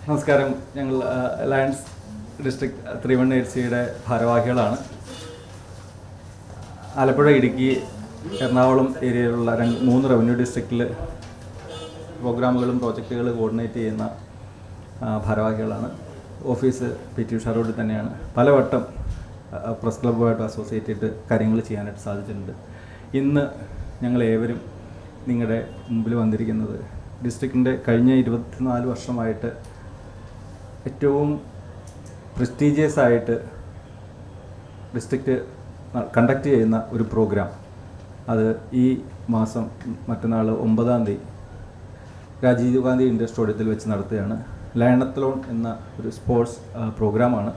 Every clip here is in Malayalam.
നമസ്കാരം. ഞങ്ങൾ ലയൺസ് ഡിസ്ട്രിക്ട് 3180യുടെ ഭാരവാഹികളാണ്. ആലപ്പുഴ, ഇടുക്കി, എറണാകുളം ഏരിയയിലുള്ള 3 റവന്യൂ ഡിസ്ട്രിക്റ്റിൽ പ്രോഗ്രാമുകളും പ്രോജക്റ്റുകൾ കോർഡിനേറ്റ് ചെയ്യുന്ന ഭാരവാഹികളാണ്. ഓഫീസ് PT ഉഷ റോഡിൽ തന്നെയാണ്. പലവട്ടം പ്രസ് ക്ലബ്ബുമായിട്ട് അസോസിയേറ്റ് ചെയ്തിട്ട് കാര്യങ്ങൾ ചെയ്യാനായിട്ട് സാധിച്ചിട്ടുണ്ട്. ഇന്ന് ഞങ്ങളേവരും നിങ്ങളുടെ മുമ്പിൽ വന്നിരിക്കുന്നത് ഡിസ്ട്രിക്റ്റിൻ്റെ കഴിഞ്ഞ 24 വർഷമായിട്ട് ഏറ്റവും പ്രസ്റ്റീജിയസ് ആയിട്ട് ഡിസ്ട്രിക്റ്റ് കണ്ടക്ട് ചെയ്യുന്ന ഒരു പ്രോഗ്രാം, അത് ഈ മാസം മറ്റന്നാൾ 9-ാം തീയതി രാജീവ് ഗാന്ധി ഇൻഡോർ സ്റ്റേഡിയത്തിൽ വെച്ച് നടത്തുകയാണ്. ലയണത്ലോൺ എന്ന ഒരു സ്പോർട്സ് പ്രോഗ്രാമാണ്.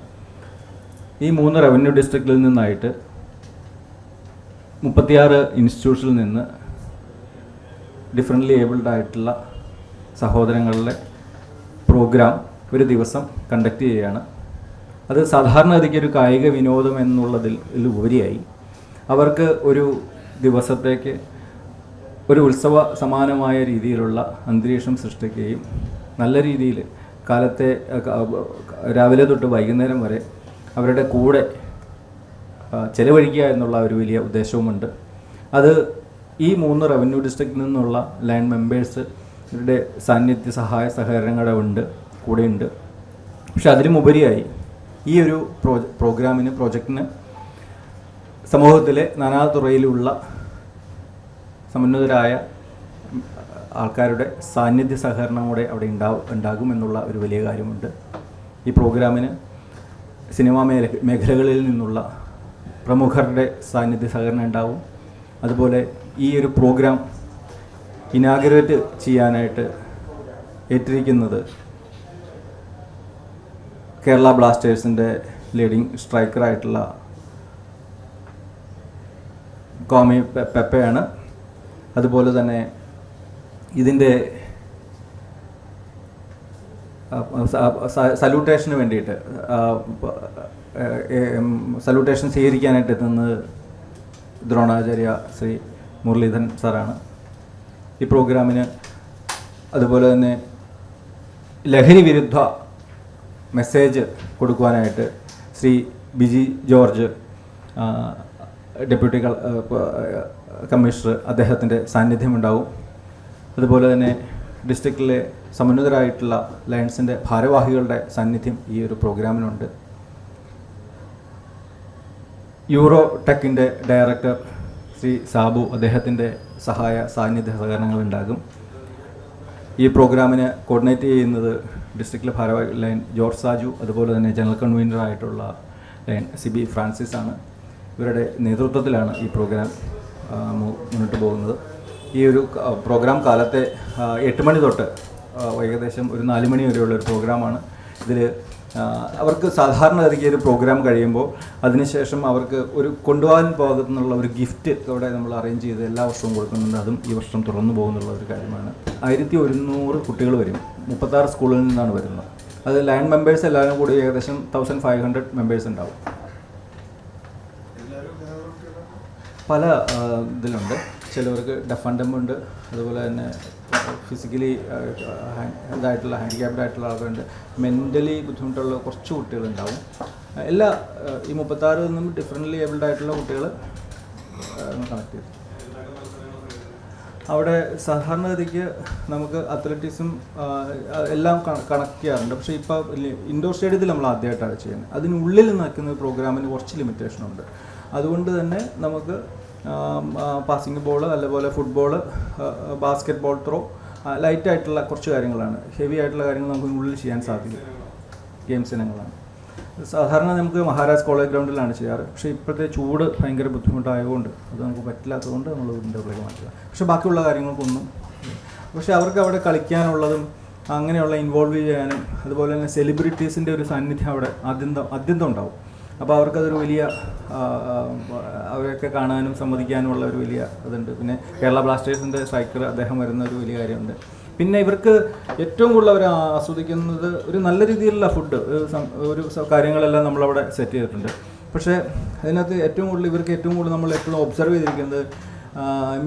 ഈ 3 റവന്യൂ ഡിസ്ട്രിക്റ്റിൽ നിന്നായിട്ട് 36 ഇൻസ്റ്റിറ്റ്യൂഷനിൽ നിന്ന് ഡിഫറൻ്റ്ലി ഏബിൾഡ് ആയിട്ടുള്ള സഹോദരങ്ങളുടെ പ്രോഗ്രാം ഒരു ദിവസം കണ്ടക്ട് ചെയ്യുകയാണ്. അത് സാധാരണഗതിക്ക് ഒരു കായിക വിനോദം എന്നുള്ളതിൽ ഉപരിയായി അവർക്ക് ഒരു ദിവസത്തേക്ക് ഒരു ഉത്സവ സമാനമായ രീതിയിലുള്ള അന്തരീക്ഷം സൃഷ്ടിക്കുകയും നല്ല രീതിയിൽ കാലത്തെ രാവിലെ തൊട്ട് വൈകുന്നേരം വരെ അവരുടെ കൂടെ ചെലവഴിക്കുക എന്നുള്ള ഒരു വലിയ ഉദ്ദേശവുമുണ്ട്. അത് ഈ 3 റവന്യൂ ഡിസ്ട്രിക്റ്റിൽ നിന്നുള്ള ലയൺ മെമ്പേഴ്സ് ഇവരുടെ സാന്നിധ്യ സഹായ സഹകരണങ്ങളുണ്ട്, കൂടെയുണ്ട്. പക്ഷെ അതിനുമുപരിയായി ഈ ഒരു പ്രോജക്റ്റിന് സമൂഹത്തിലെ നാനാതുറയിലുള്ള സമന്വിതരായ ആൾക്കാരുടെ സാന്നിധ്യ സഹകരണം കൂടെ അവിടെ ഉണ്ടാകുമെന്നുള്ള ഒരു വലിയ കാര്യമുണ്ട്. ഈ പ്രോഗ്രാമിന് സിനിമാ മേഖലകളിൽ നിന്നുള്ള പ്രമുഖരുടെ സാന്നിധ്യ സഹകരണം ഉണ്ടാവും. അതുപോലെ ഈ ഒരു പ്രോഗ്രാം ഇനാഗുറേറ്റ് ചെയ്യാനായിട്ട് ഏറ്റിരിക്കുന്നത് കേരള ബ്ലാസ്റ്റേഴ്സിൻ്റെ ലീഡിംഗ് സ്ട്രൈക്കറായിട്ടുള്ള കോമി പെപ്പയാണ്. അതുപോലെ തന്നെ ഇതിൻ്റെ സല്യൂട്ടേഷന് വേണ്ടിയിട്ട് സല്യൂട്ടേഷൻ സ്വീകരിക്കാനായിട്ട് എത്തുന്നത് ദ്രോണാചാര്യ ശ്രീ മുരളീധരൻ സാറാണ്. ഈ പ്രോഗ്രാമിന് അതുപോലെ തന്നെ ലഹരി വിരുദ്ധ മെസ്സേജ് കൊടുക്കുവാനായിട്ട് Shri Biji George, deputy commissioner, അദ്ദേഹത്തിൻ്റെ സാന്നിധ്യമുണ്ടാവും. അതുപോലെ തന്നെ ഡിസ്ട്രിക്റ്റിലെ സമന്വിതരായിട്ടുള്ള ലയൺസിൻ്റെ ഭാരവാഹികളുടെ സാന്നിധ്യം ഈ ഒരു പ്രോഗ്രാമിനുണ്ട്. യൂറോ ടെക്കിൻ്റെ ഡയറക്ടർ ശ്രീ സാബു, അദ്ദേഹത്തിൻ്റെ സാന്നിധ്യ സഹകരണങ്ങളുണ്ടാകും. ഈ പ്രോഗ്രാമിന് കോർഡിനേറ്റ് ചെയ്യുന്നത് ഡിസ്ട്രിക്റ്റിലെ ഭാരവാഹി ലയൺ ജോർജ് സാജു, അതുപോലെ തന്നെ ജനറൽ കൺവീനറായിട്ടുള്ള ലയൺ CB ഫ്രാൻസിസ് ആണ്. ഇവരുടെ നേതൃത്വത്തിലാണ് ഈ പ്രോഗ്രാം മുന്നോട്ട് പോകുന്നത്. ഈ ഒരു പ്രോഗ്രാം കാലത്തെ 8 മണി തൊട്ട് ഏകദേശം ഒരു 4 മണി വരെയുള്ള ഒരു പ്രോഗ്രാമാണ്. ഇതിൽ അവർക്ക് സാധാരണഗതിക്ക് ഒരു പ്രോഗ്രാം കഴിയുമ്പോൾ അതിനുശേഷം അവർക്ക് ഒരു കൊണ്ടുപോകാൻ പോകുന്നുള്ള ഒരു ഗിഫ്റ്റ് അവിടെ നമ്മൾ അറേഞ്ച് ചെയ്ത് എല്ലാ വർഷവും കൊടുക്കുന്നുണ്ട്. അതും ഈ വർഷം തുറന്നു പോകുന്നുള്ള ഒരു കാര്യമാണ്. 1100 കുട്ടികൾ വരും. 36 സ്കൂളിൽ നിന്നാണ് വരുന്നത്. അത് ലയൺ മെമ്പേഴ്സ് എല്ലാവരും കൂടി ഏകദേശം 1500 മെമ്പേഴ്സ് ഉണ്ടാവും. പല ഇതിലുണ്ട്. ചിലവർക്ക് ഡെഫ് ആൻഡ് ഡംബ് ഉണ്ട്, അതുപോലെ തന്നെ ഫിസിക്കലി ഇതായിട്ടുള്ള ഹാൻഡിക്യാപ്ഡ് ആയിട്ടുള്ള ആൾക്കാരുണ്ട്, മെൻ്റലി ബുദ്ധിമുട്ടുള്ള കുറച്ച് കുട്ടികളുണ്ടാവും. എല്ലാ ഈ 36 നിന്നും ഡിഫറൻ്റ്ലി ഏബിൾഡ് ആയിട്ടുള്ള കുട്ടികൾ കണക്ട് ചെയ്തു. അവിടെ സാധാരണഗതിക്ക് നമുക്ക് അത്ലറ്റിക്സും എല്ലാം കണക്ട് ചെയ്യാറുണ്ട്. പക്ഷേ ഇപ്പോൾ ഇൻഡോർ സ്റ്റേഡിയത്തിൽ നമ്മൾ ആദ്യമായിട്ടാണ് ചെയ്യുന്നത്. അതിനുള്ളിൽ നിൽക്കുന്ന പ്രോഗ്രാമിന് കുറച്ച് ലിമിറ്റേഷനുണ്ട്. അതുകൊണ്ട് തന്നെ നമുക്ക് പാസിംഗ് ബോൾ, അതുപോലെ ഫുട്ബോൾ, ബാസ്കറ്റ് ബോൾ ത്രോ, ലൈറ്റായിട്ടുള്ള കുറച്ച് കാര്യങ്ങളാണ്. ഹെവി ആയിട്ടുള്ള കാര്യങ്ങൾ നമുക്ക് ഉള്ളിൽ ചെയ്യാൻ സാധിക്കും. ഗെയിംസ് ഇനങ്ങളാണ്. സാധാരണ നമുക്ക് മഹാരാജ് കോളേജ് ഗ്രൗണ്ടിലാണ് ചെയ്യാറ്. പക്ഷേ ഇപ്പോഴത്തെ ചൂട് ഭയങ്കര ബുദ്ധിമുട്ടായതുകൊണ്ട് അത് നമുക്ക് പറ്റില്ലാത്തതുകൊണ്ട് നമ്മൾ വീടിൻ്റെ ഉള്ളിലേക്ക് മാറ്റുക. പക്ഷേ ബാക്കിയുള്ള കാര്യങ്ങൾക്കൊന്നും, പക്ഷേ അവർക്ക് അവിടെ കളിക്കാനുള്ളതും അങ്ങനെയുള്ള ഇൻവോൾവ് ചെയ്യാനും അതുപോലെ തന്നെ സെലിബ്രിറ്റീസിൻ്റെ ഒരു സാന്നിധ്യം അവിടെ ആദ്യന്തം ഉണ്ടാവും. അപ്പോൾ അവർക്കതൊരു വലിയ അവരൊക്കെ കാണാനും സമ്മതിക്കാനുമുള്ള ഒരു വലിയ ഇതുണ്ട്. പിന്നെ കേരള ബ്ലാസ്റ്റേഴ്സിൻ്റെ സ്ട്രൈക്കർ അദ്ദേഹം വരുന്ന ഒരു വലിയ കാര്യമുണ്ട്. പിന്നെ ഇവർക്ക് ഏറ്റവും കൂടുതൽ അവർ ആസ്വദിക്കുന്നത് ഒരു നല്ല രീതിയിലുള്ള ഫുഡ്, ഒരു കാര്യങ്ങളെല്ലാം നമ്മളവിടെ സെറ്റ് ചെയ്തിട്ടുണ്ട്. പക്ഷേ അതിനകത്ത് ഇവർക്ക് ഏറ്റവും കൂടുതൽ നമ്മൾ എപ്പോഴും ഒബ്സർവ് ചെയ്തിരിക്കുന്നത്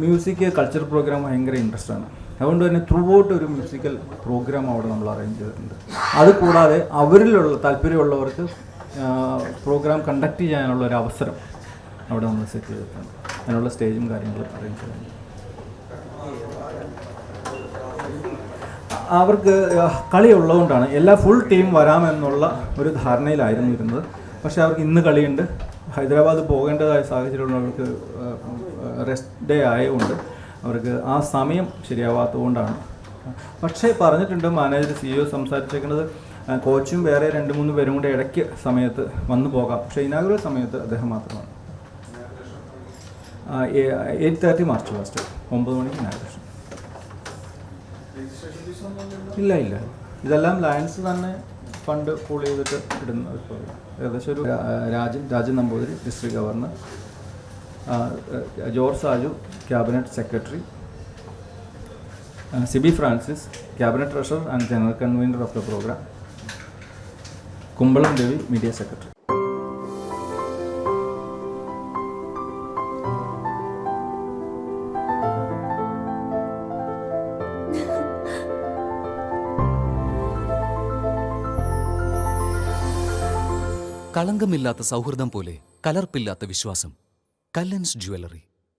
മ്യൂസിക്, കൾച്ചർ പ്രോഗ്രാം ഭയങ്കര ഇൻട്രസ്റ്റ് ആണ്. അതുകൊണ്ട് തന്നെ ത്രൂ ഔട്ട് ഒരു മ്യൂസിക്കൽ പ്രോഗ്രാം അവിടെ നമ്മൾ അറേഞ്ച് ചെയ്തിട്ടുണ്ട്. അതുകൂടാതെ അവരിലുള്ള താല്പര്യമുള്ളവർക്ക് പ്രോഗ്രാം കണ്ടക്ട് ചെയ്യാനുള്ള ഒരു അവസരം അവിടെ നമ്മൾ സെറ്റ് ചെയ്തിട്ടുണ്ട്. അതിനുള്ള സ്റ്റേജും കാര്യങ്ങളും അറേഞ്ച് ചെയ്തിട്ടുണ്ട്. അവർക്ക് കളി ഉള്ളതുകൊണ്ടാണ് എല്ലാ ഫുൾ ടീം വരാമെന്നുള്ള ഒരു ധാരണയിലായിരുന്നു ഇരുന്നത്. പക്ഷേ അവർക്ക് ഇന്ന് കളിയുണ്ട്, ഹൈദരാബാദ് പോകേണ്ടതായ സാഹചര്യമുള്ളവർക്ക് റെസ്റ്റ് ഡേ ആയതുകൊണ്ട് അവർക്ക് ആ സമയം ശരിയാവാത്തതുകൊണ്ടാണ്. പക്ഷേ പറഞ്ഞിട്ടുണ്ട് മാനേജർ CEO സംസാരിച്ചേക്കുന്നത് കോച്ചും വേറെ 2-3 പേരും കൂടെ ഇടയ്ക്ക് സമയത്ത് വന്നു പോകാം. പക്ഷേ ഇനാഗുറൽ സമയത്ത് അദ്ദേഹം മാത്രമാണ്. 8:30 മാർച്ച് 1 9 മണിക്ക് ഇനാഗുറേഷൻ. ഇല്ല, ഇതെല്ലാം ലയൺസ് തന്നെ ഫണ്ട് പൂൾ ചെയ്തിട്ട് ഇടുന്ന ഒരു പ്രോഗ്രാം. ഏകദേശം ഒരു Rajan Namboothiri district governor, George Saju cabinet secretary, Sibi Francis cabinet treasurer and general convener of the programme, Kumbalam Ravi media secretary. കളങ്കമില്ലാത്ത സൗഹൃദം പോലെ കലർപ്പില്ലാത്ത വിശ്വാസം. കല്ലൻസ് ജ്വല്ലറി.